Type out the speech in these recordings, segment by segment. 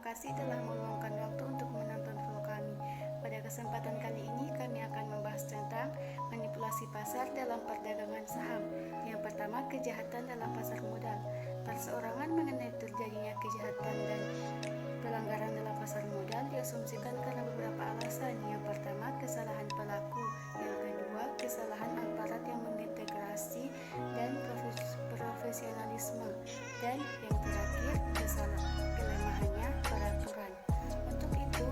kasih telah meluangkan waktu untuk menonton vlog kami. Pada kesempatan kali ini kami akan membahas tentang manipulasi pasar dalam perdagangan saham. Yang pertama, kejahatan dalam pasar modal. Perseorangan mengenai terjadinya kejahatan dan pelanggaran dalam pasar modal diasumsikan karena beberapa alasan. Yang pertama, kesalahan pelaku. Yang kedua, kesalahan aparat yang mengintegrasi dan profesionalisme. Dan yang terakhir, kelemahannya peraturan. Untuk itu,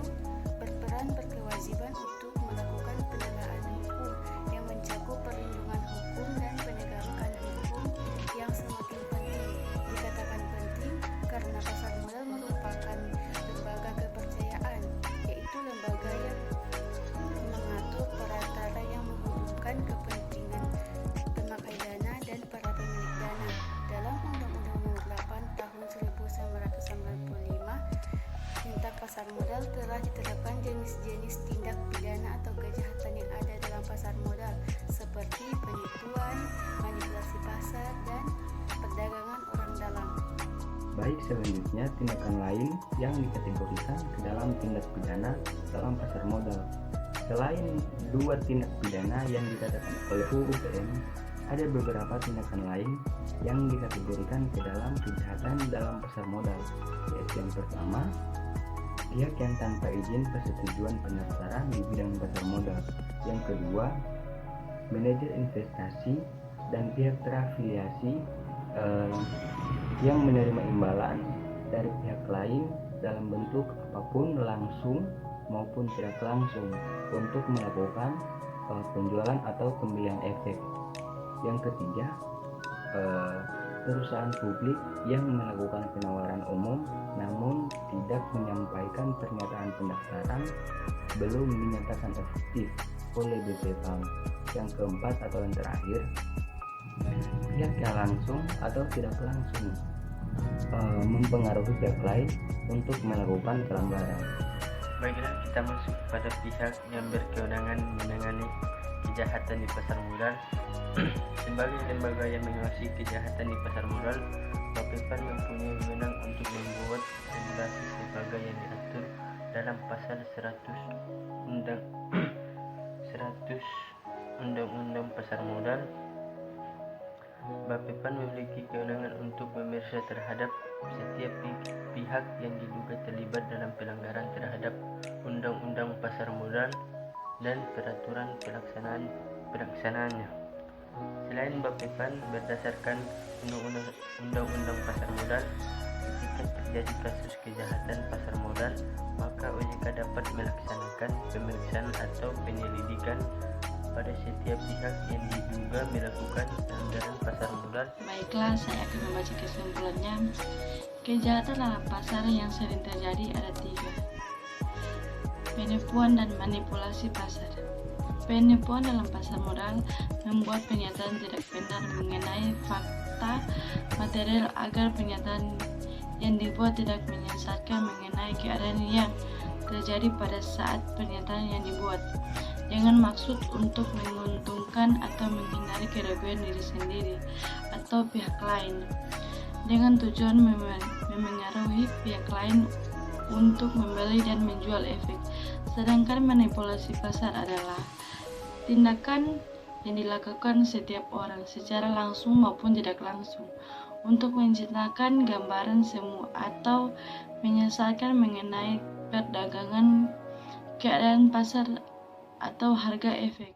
berkewajiban untuk melakukan penegakan hukum yang mencakup perlindungan hukum dan penegakan hukum yang semakin penting. Dikatakan penting karena pasar modal merupakan lembaga kepercayaan, yaitu lembaga yang mengatur perantara yang menghubungkan kepentingan pemakai dana dan para pemilik dana. Dalam Undang-Undang Nomor 8 Tahun 1995 tentang pasar modal telah ditetapkan jenis-jenis tindak pidana atau kejahatan yang ada dalam pasar modal, seperti penipuan, manipulasi pasar, dan perdagangan orang dalam. Baik, selanjutnya tindakan lain yang dikategorikan ke dalam tindak pidana dalam pasar modal. Selain dua tindak pidana yang dikatakan oleh UU PN, ada beberapa tindakan lain yang dikategorikan ke dalam kejahatan dalam pasar modal, yaitu yang pertama, pihak yang tanpa izin persetujuan pendaftaran di bidang pasar modal. Yang kedua, manajer investasi dan pihak terafiliasi yang menerima imbalan dari pihak lain dalam bentuk apapun, langsung maupun tidak langsung, untuk melakukan penjualan atau pembelian efek. Yang ketiga, perusahaan publik yang melakukan penawaran umum namun tidak menyampaikan pernyataan pendaftaran belum dinyatakan efektif oleh BPOM. Yang keempat atau yang terakhir, pihak yang langsung atau tidak langsung mempengaruhi pihak lain untuk melakukan pelanggaran. Baiklah, kita masuk pada pihak yang berkewenangan menangani kejahatan di pasar modal. Sebagai lembaga yang mengawasi kejahatan di pasar modal, Bapepam mempunyai wewenang untuk membuat regulasi sebagai yang diatur dalam pasal 100 Undang-Undang Pasar Modal. Bapepam memiliki kewenangan untuk memeriksa terhadap setiap pihak yang diduga terlibat dalam pelanggaran terhadap Undang-Undang Pasar Modal dan peraturan pelaksanaannya. Selain Bapepam, berdasarkan Undang-Undang Pasar Modal, ketika terjadi kasus kejahatan pasar modal, maka OJK dapat melaksanakan pemeriksaan atau penyelidikan pada setiap pihak yang diduga melakukan pelanggaran pasar modal. Baiklah, saya akan membaca kesimpulannya. Kejahatan dalam pasar yang sering terjadi ada 3. Penipuan dan manipulasi pasar. Penipuan dalam pasar modal membuat pernyataan tidak benar mengenai fakta material agar pernyataan yang dibuat tidak menyesatkan mengenai keadaan yang terjadi pada saat pernyataan yang dibuat, dengan maksud untuk menguntungkan atau menghindari kerugian diri sendiri atau pihak lain, dengan tujuan memengaruhi pihak lain untuk membeli dan menjual efek. Sedangkan manipulasi pasar adalah tindakan yang dilakukan setiap orang secara langsung maupun tidak langsung untuk menciptakan gambaran semu atau menyesatkan mengenai perdagangan, keadaan pasar, atau harga efek.